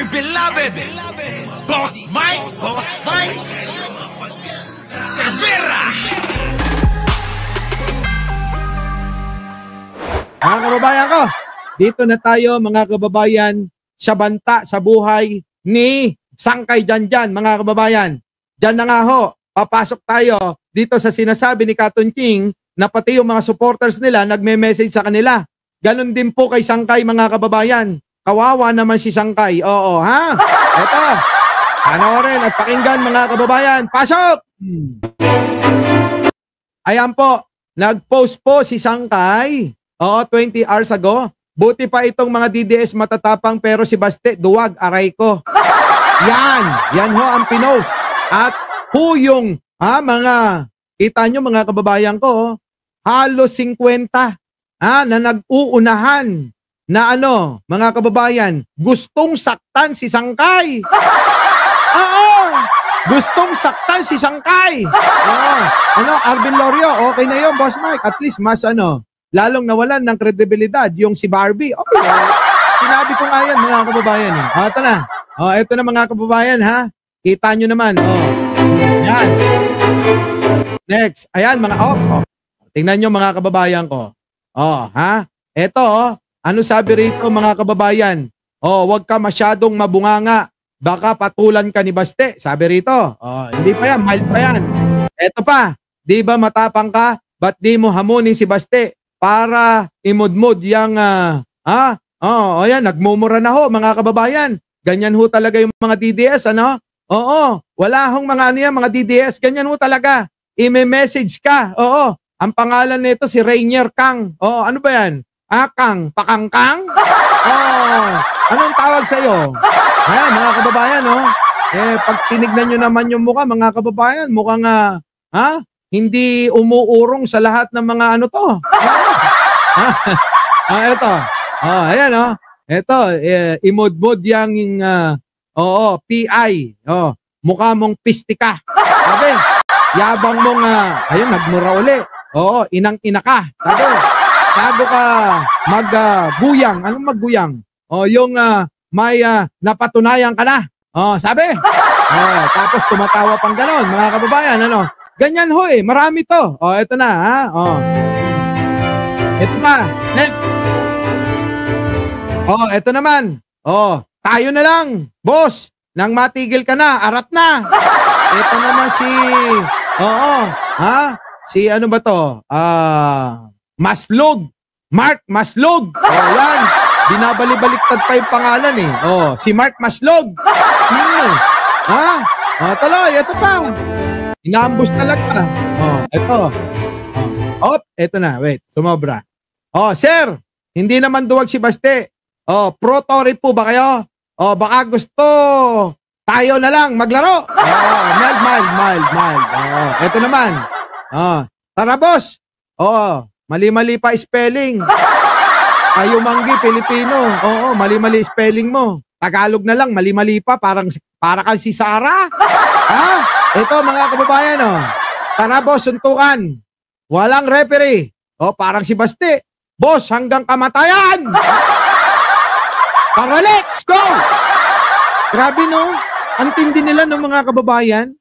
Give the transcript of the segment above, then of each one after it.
my beloved Boss Mike, Severa. Mga kababayan ko, dito na tayo mga kababayan sa banta sa buhay ni Sangkay Janjan, mga kababayan. Diyan na nga ho, papasok tayo dito sa sinasabi ni Katon King na pati yung mga supporters nila nagme-message sa kanila. Ganon din po kay Sangkay, mga kababayan. Kawawa naman si Sangkay. Oo, ha? Eto, panoorin at pakinggan, mga kababayan. Pasok! Ayan po, nag-post po si Sangkay. Oo, 20 hours ago. Buti pa itong mga DDS matatapang pero si Baste, duwag, aray ko. Yan ho ang pinost. At po yung mga, kita nyo mga kababayan ko, halos 50 na nag-uunahan na mga kababayan, gustong saktan si Sangkay. Oo, gustong saktan si Sangkay. Arvin Lorio, okay na yun, Boss Mike. At least mas lalong nawalan ng kredibilidad yung si Barbie. Okay, sinabi ko nga yan, mga kababayan. Ito na. Ito na, mga kababayan, ha? Kita nyo naman. Yan. Next. Ayan, mga tingnan nyo, mga kababayan ko. Ha? Ito, ano sabi rito, mga kababayan? Wag ka masyadong mabunganga. Baka patulan ka ni Baste. Sabi rito. Hindi pa yan, mild pa yan. Ito pa. Di ba matapang ka? Ba't di mo hamunin si Baste? Para imudmud yung, ayan, nagmumura na ho, mga kababayan. Ganyan ho talaga yung mga DDS, wala hong mga DDS, ganyan ho talaga. I-message ka, ang pangalan nito si Rainier Kang. Ano ba yan? Kang, pakangkang? Anong tawag sa'yo? Ayan, mga kababayan, pag tinignan nyo naman yung mukha, mga kababayan, mukhang, hindi umuurong sa lahat ng mga to. Ito. Ayan, ito, imod-mod yung, PI. Mukha mong pistika. Sabi, yabang mong, ayun, nagmura uli. Inang-ina ka. Sabi, bago ka mag-guyang. Anong mag-guyang? Yung may napatunayan ka na. Sabi. Tapos tumatawa pang ganon, mga kababayan, Ganyan ho marami to. Ito na, ha? Ito pa. Next. Ito naman. Tayo na lang, boss. Nang matigil ka na, arat na. Ito naman si, si ano ba to? Maslog. Mark Maslog. Yan. Binabali-baliktad pa yung pangalan eh. Si Mark Maslog. Tuloy, ito pa. Inaambus talaga. Ito. Ito na. Wait, sumobra. Sir, hindi naman duwag si Baste. Pro-Tory po ba kayo? Baka gusto tayo na lang maglaro. Mild. Ito naman. Tara, boss. Mali-mali pa spelling. Ayumanggi, Pilipino. Mali-mali spelling mo. Tagalog na lang, mali-mali pa. Para kang si Sarah. Ito, mga kababayan, Tara, boss, suntukan. Walang referee. Parang si Baste. Boss, hanggang kamatayan. Tara, let's go! Grabe, no? Ang tindi nila ng mga kababayan.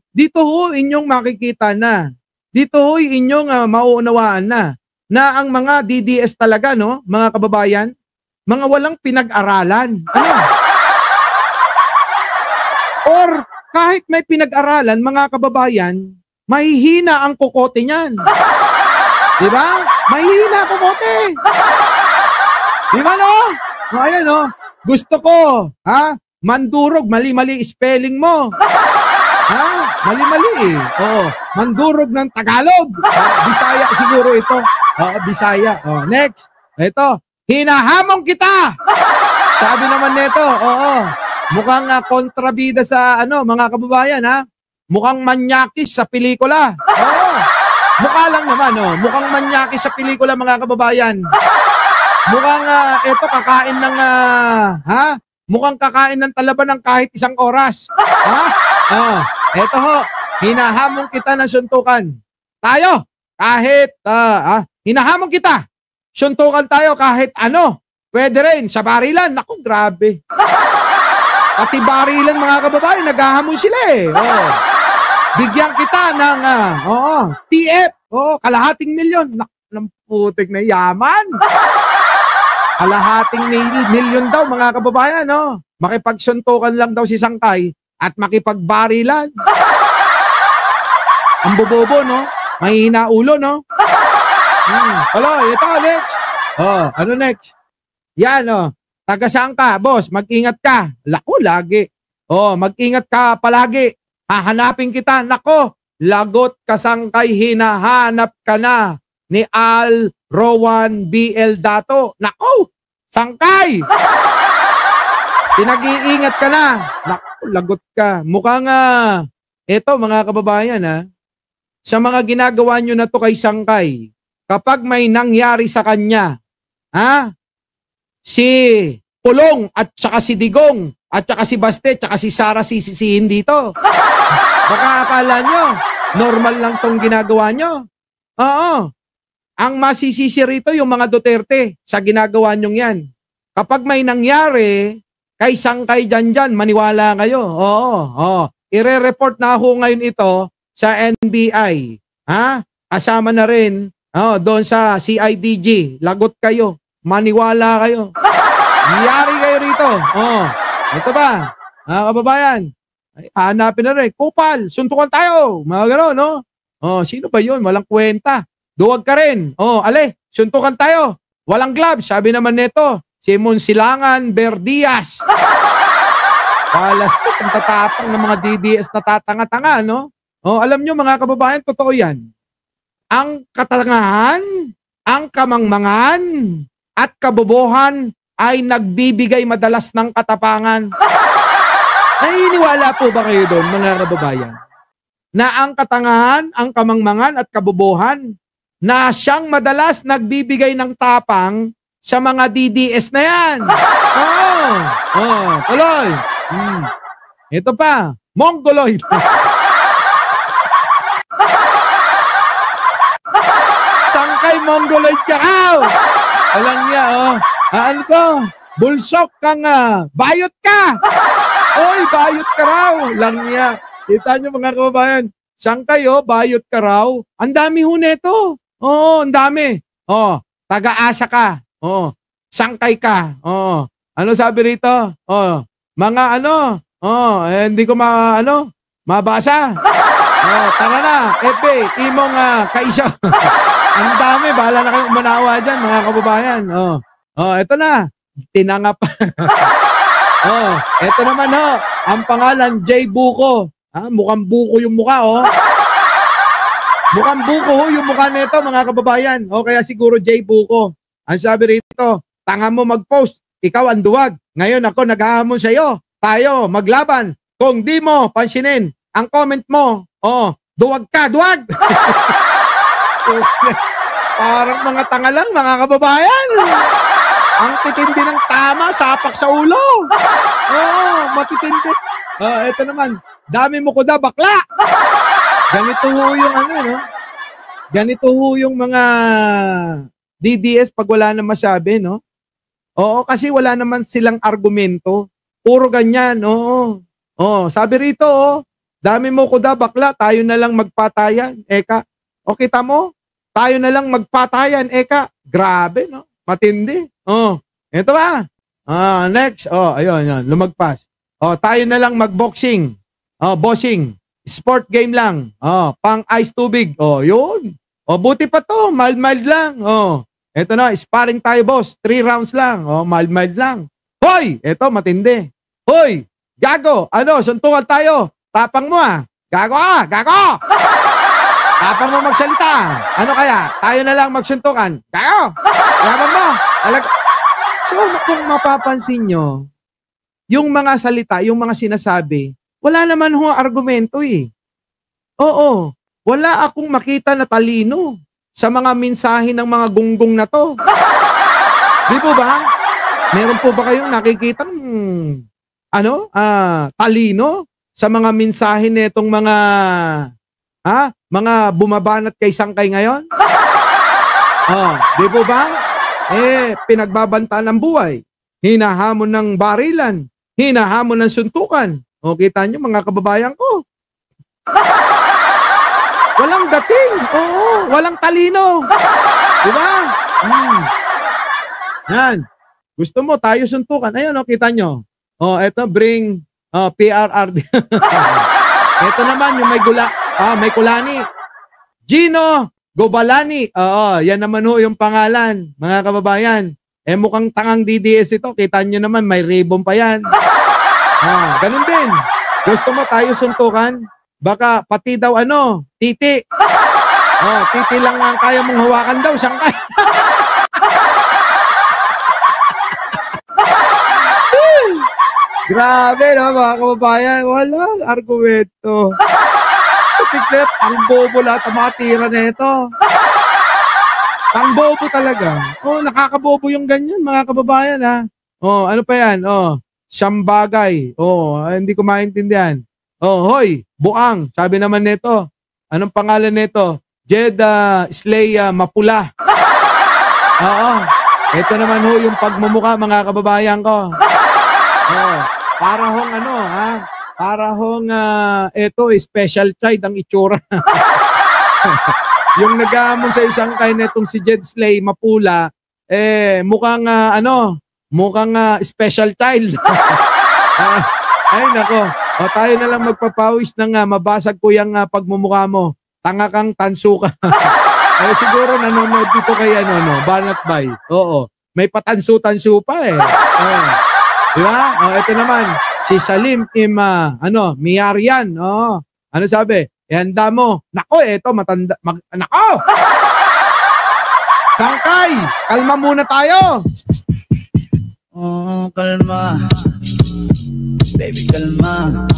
Dito ho inyong makikita na. Dito ho inyong mauunawaan na ang mga DDS talaga, no? Mga kababayan, mga walang pinag-aralan. Or kahit may pinag-aralan, mga kababayan, mahihina ang kokote niyan. Di ba? Mahihina ang kokote. Di ba, no? Ayan, gusto ko, mandurog, mali-mali spelling mo. Mali-mali eh. Mandurog ng Tagalog. Bisaya siguro ito. Bisaya. Next. Ito. Hinahamon kita. Sabi naman nito, mukhang kontrabida sa mga kababayan, mukhang manyakis sa pelikula. Mukha lang naman, mukhang manyakis sa pelikula, mga kababayan. Mukhang ito kakain ng mukhang kakain ng talaban ng kahit isang oras. Ito ho, hinahamon kita ng suntukan. Tayo, kahit hinahamon kita. Suntukan tayo kahit ano. Pwede rin sa barilan. Naku, grabe. Pati barilan mga kababayan, naghahamon sila eh. Oh. Bigyan kita ng TF. Oh, kalahating milyon. Ng putik na yaman. Kalahating milyon daw mga kababayan, no? Makipagsuntukan lang daw si Sangkay at makipagbarilan. Ang bobobo, no? Mahihina ulo, no? Hello, ito, next. Oh, ano next? Yan, oh. Taga saan ka, boss? Mag-ingat ka. Lako, lagi. Oh, mag-ingat ka palagi. Hahanapin kita. Nako, lagot ka Sangkay, hinahanap ka na ni Al Rowan BL Dato. Nako, Sangkay! Pinag-iingat ka na. Naku, lagot ka. Mukhang eto mga kababayan sa mga ginagawa nyo na to kay Sangkay, kapag may nangyari sa kanya, si Pulong at saka si Digong at saka si Baste at saka si Sara sisisihin dito. Baka akala nyo, normal lang tong ginagawa nyo. Oo. Ang masisisi rito yung mga Duterte sa ginagawa nyong yan. Kapag may nangyari kay Sangkay dyan, maniwala kayo. Oo. Ire-report na ako ngayon ito sa NBI. Kasama na rin doon sa CIDG. Lagot kayo. Maniwala kayo. Yari kayo rito. Ito ba? Kababayan. Hanapin na rin. Kupal, suntukan tayo. Mga gano'n, no? Sino ba yun? Walang kwenta. Duwag ka rin. Ale, suntukan tayo. Walang gloves. Sabi naman nito, Simon Silangan Berdias. Palastik ang tatapang ng mga DDS na tatanga-tanga, no? Alam nyo mga kababayan, totoo yan. Ang katangahan, ang kamangmangan, at kabobohan ay nagbibigay madalas ng katapangan. Naniniwala po ba kayo doon, mga kababayan? Na ang katangahan, ang kamangmangan at kabobohan na siyang madalas nagbibigay ng tapang sa mga DDS na yan. Tuloy. Ito pa, Mongoloid. Sangkay Mongoloid ka raw. Alam niya, ano to? Bulsok kang bayot ka. Oy, bayot ka raw. Lang niya. Kita nyo mga kababayan, Sangkay, bayot ka raw. Ang dami ho neto. Ang dami. Taga-asa ka. Sangkay ka. Ano sabi rito? Mga hindi ko mabasa. Tara na, Epe, imong kaisa. Ang dami, bahala na kayong umanawa dyan, mga kababayan. Ito na, tinangap. Ito naman ang pangalan, J. Buko. Mukhang buko yung mukha, Mukhang buko yung mukha nito, mga kababayan. Kaya siguro J. Buko. Ang sabi rito, tanga mo mag-post, ikaw ang duwag. Ngayon ako naghahamon sa iyo. Tayo maglaban. Kung di mo pansinin ang comment mo, duwag ka, duwag. Parang mga tanga lang, mga kababayan. Ang titindi ng tama, sapak sa ulo. Matitindi. Ito naman, dami mo ko da, bakla. Ganito ho yung Ganito ho yung mga DDS pag wala na masabi, no? Kasi wala naman silang argumento. Puro ganyan, sabi rito, dami mo ko da, bakla, tayo na lang magpatayan, eka. Kita mo? Tayo na lang magpatayan, eka. Grabe, no? Matindi. Ito ba? Next. Ayun, lumagpas. Tayo na lang magboxing. Boxing. Sport game lang. Pang ice tubig. Yun. Buti pa to. Mild lang. Ito na, sparring tayo, boss. 3 rounds lang. Mild lang. Hoy! Ito, matindi. Hoy! Gago! Suntukan tayo. Tapang mo Gago Gago! Tapang mo magsalita. Ano kaya? Tayo na lang magsuntukan. Gago! Yaman mo. So, kung mapapansin nyo, yung mga salita, yung mga sinasabi, wala naman ho argumento wala akong makita na talino sa mga mensahe ng mga gunggong na to. Di po ba? Meron po ba kayong nakikitang talino sa mga mensahe nitong mga bumabanat kay Sangkay ngayon? Di po ba? Pinagbabantaan ng buhay. Hinahamon ng barilan. hinahamon ng suntukan. O, kita nyo mga kababayan ko. Walang dating. Oo, walang talino. Diba? Yan. Gusto mo, tayo suntukan. Ayun, o, kita nyo. O, eto, bring PRRD. Ito naman, yung may kulani. Gino Gobalani. Oo, yan naman ho yung pangalan, mga kababayan. Mukhang tangang DDS ito. Kita nyo naman, may ribbon pa yan. Ganun din. Gusto mo tayo suntukan? Baka pati daw titi. Titi lang ang kaya mong hawakan daw. Sangkay. Grabe, no, mga kababayan. Walang argumento. Tiklet, ang bobo lahat ang mga tira na ito. Ang bobo talaga. Nakakabobo yung ganyan, mga kababayan, ha. Ano pa yan? Siyam bagay. Hindi ko maintindihan. Hoy, buang. Sabi naman nito. Anong pangalan nito? Jeda Sleya Mapula. Ito naman ho yung pagmumukha, mga kababayan ko. Para hong para hong ito, special child ang itsura. Yung nag-aamon sa isang kain netong si Jed Slay Mapula, mukhang mukhang special child. Ay nako, tayo na lang magpapawis ng mabasag ko yung pagmumukha mo. Tanga kang tansuka. Siguro nanonood dito kay Banat Bay. Oo, may patansu-tansu pa diba? Ito naman, si Salim Miyarian. Ano sabi? Handa mo. Nako, eto, matanda. Nako! Sangkay! Kalma muna tayo! Kalma. Baby, kalma.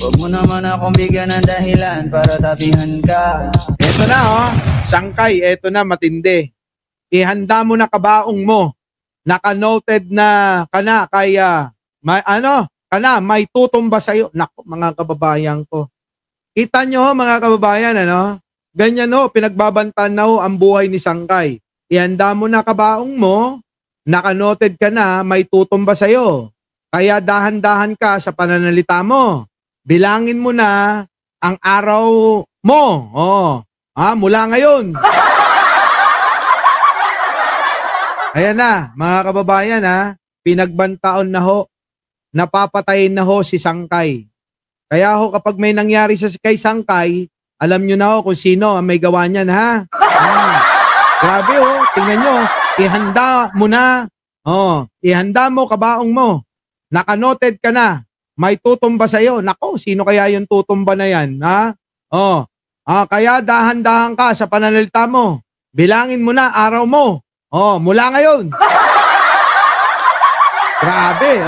Huwag mo naman akong bigyan ng dahilan para tabihan ka. Eto na, Sangkay, eto na, matindi. Ihanda mo na kabaong mo. Naka-noted na kana kaya may tutumba sa'yo. Naku, mga kababayan ko. Kita nyo mga kababayan, ganyan pinagbabantaan na ang buhay ni Sangkay. Ihanda mo na kabaong mo, naka-noted ka na, may tutumba sa'yo. Kaya dahan-dahan ka sa pananalita mo. Bilangin mo na ang araw mo. Mula ngayon. Ayan na, mga kababayan, pinagbantaon na napapatayin na si Sangkay. Kaya kapag may nangyari kay Sangkay, alam nyo na kung sino ang may gawa niyan, Grabe, tingnan nyo, ihanda mo na, ihanda mo kabaong mo, naka-noted ka na, may tutumba sa'yo. Nako, sino kaya yung tutumba na yan, kaya dahan-dahan ka sa pananalita mo, bilangin mo na araw mo. Mula ngayon. Grabe,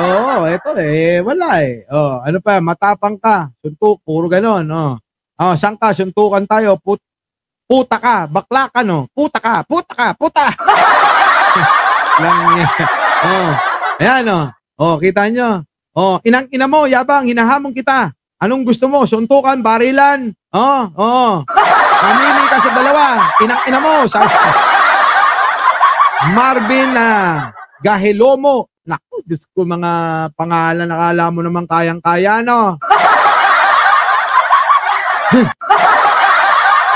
ito wala ano pa, matapang ka, suntuk, puro ganon, saan ka, suntukan tayo, puta ka, bakla ka, puta ka, puta. Lang yan. Ayan, kita nyo, inang-ina mo, yabang, hinahamon kita, anong gusto mo, suntukan, barilan, mamili ka sa dalawa, inang-ina mo, Marvin Gahelomo. Naku, Diyos ko, mga pangalan, nakala mo naman kayang-kaya,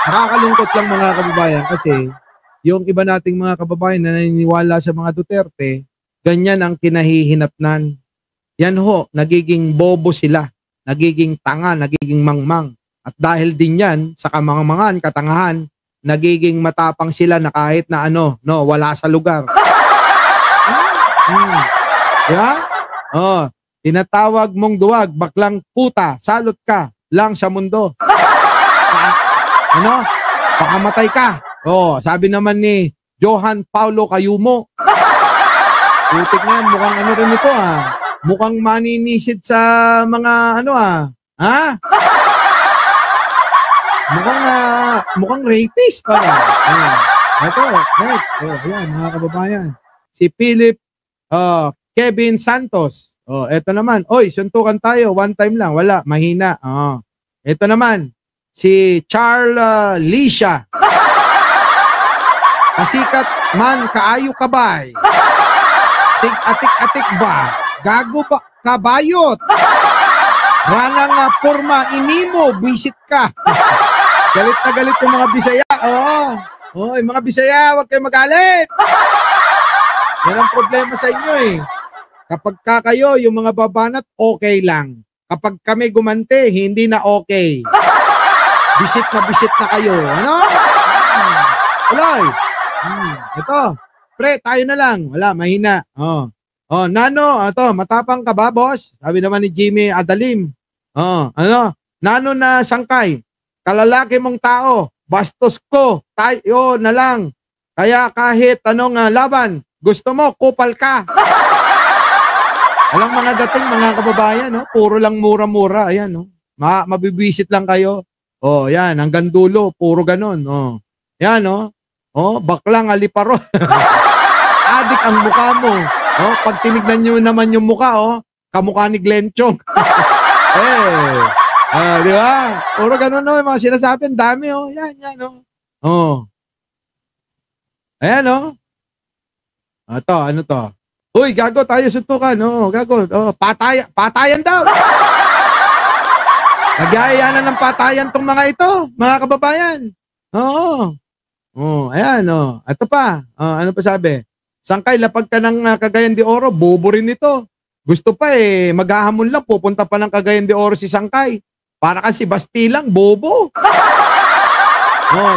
Nakakalungkot lang mga kababayan kasi yung iba nating mga kababayan na naniniwala sa mga Duterte, ganyan ang kinahihinatnan. Yan nagiging bobo sila, nagiging tanga, nagiging mangmang. At dahil din yan sa kamangamangan, katangahan, nagiging matapang sila na kahit na wala sa lugar. Diba? Tinatawag mong duwag, baklang puta, salot ka lang sa mundo. Pakamatay ka. Sabi naman ni Johan Paulo Cayumo. Putik na yan, mukhang rin ito Mukhang maninisid sa mga Mukhang rapist pa. Ito, next. Ayan, mga kababayan. Si Philip Kevin Santos. Ito naman. Oy, suntukan tayo. One time lang. Wala, mahina. Ito naman. Si Charles Lisha. Pasikat man kaayo kabay. Sig atik-atik ba? Gago pa, kabayot. Rangang nga porma, inimo, visit ka. Galit na galit yung mga Bisaya. Oo. Oo, yung mga Bisaya, huwag kayo magalit. Yan ang problema sa inyo eh. Kapag kayo, yung mga babanat, okay lang. Kapag kami gumante, hindi na okay. Visit na kayo. Ano? Aloy. Ito. Pre, tayo na lang. Wala, mahina. Oh, Nano, ito, matapang ka ba, boss? Sabi naman ni Jimmy Adalim. Ano? Nano na sangkay. Kalalaki mong tao. Bastos ko. Tayo na lang. Kaya kahit anong laban, gusto mo, kupal ka. Walang mga dating mga kababayan, no? Puro lang mura-mura. Ayan, no? Mabibwisit lang kayo. Oh, yan, hanggang dulo, puro ganun. Oh. Yan, no? Oh, baklang aliparo. Adik ang mukha mo. Oh, pag tinignan nyo naman yung mukha, kamukha ni Glenn Chong. Di ba? Puro ganun, no? Yung mga sinasabi, ang dami, Yan, no? Oh. Ayan, no? Ito, ano to? Uy, gago, tayo suntukan. Gago. Patayan daw. Nagyayaya na ng patayan tong mga ito, mga kababayan. Oo. Ayan, Ito pa. Ano pa sabi? Sangkay, lapag ka ng Cagayan de Oro, bobo rin ito. Gusto pa maghahamon lang, pupunta pa ng Cagayan de Oro si Sangkay. Para kasi Bastilang, bobo.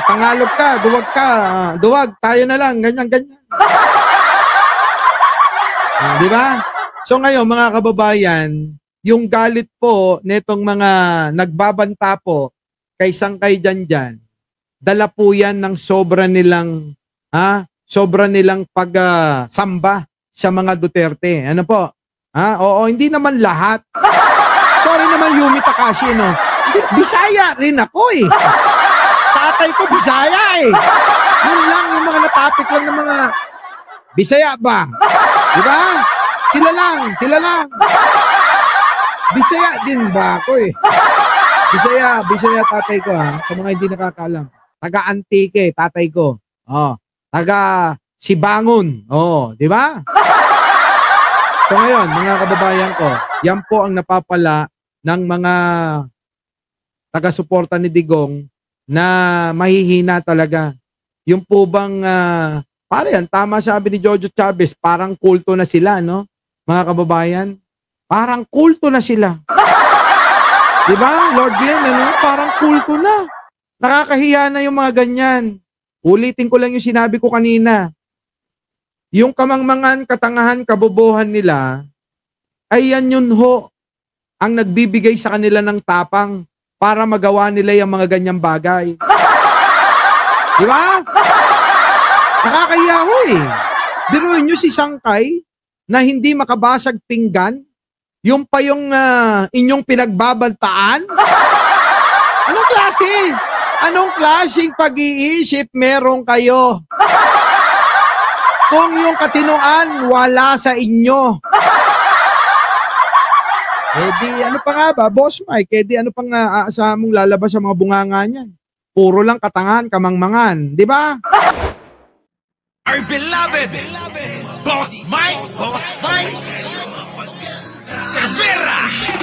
Tangalog ka, duwag ka. Duwag, tayo na lang, ganyan. Di ba? So ngayon, mga kababayan, yung galit po netong mga nagbabanta po kay Sangkay dyan, dala po yan ng sobra nilang pagsamba sa mga Duterte. Ano po? Oo, hindi naman lahat. Sorry naman, Yumi Takashi, no? Bisaya rin ako eh. Tatay ko Bisaya eh. Yun lang, yung mga natapik lang ng mga Bisaya ba? Diba? Sila lang. Bisaya din ba ako eh? Bisaya tatay ko sa mga hindi nakakaalam. Taga Antique, tatay ko. Taga Sibangon. Di ba? So ngayon, mga kababayan ko, yan po ang napapala ng mga taga-suporta ni Digong na mahihina talaga. Yung po bang, yan, tama sabi ni Jojo Chavez, parang kulto na sila, no? Mga kababayan, parang kulto na sila. Diba, Lord Glenn, parang kulto na. Nakakahiya na yung mga ganyan. Ulitin ko lang yung sinabi ko kanina. Yung kamangmangan, katangahan, kabobohan nila, ay yan yun ho, ang nagbibigay sa kanila ng tapang para magawa nila yung mga ganyang bagay. Diba? Nakakahiya ho eh. Biruin nyo si Sangkay na hindi makabasag pinggan, yung pa yung inyong pinagbabantaan? Anong klase? Anong klaseng pag-iisip meron kayo? Kung yung katinuan wala sa inyo. Di ano pa nga ba, Boss Mike? Di ano pang aasahan mong lalabas sa mga bunganga niyan? Puro lang katangahan, kamangmangan. Di ba? Our beloved Boss Mike Severa.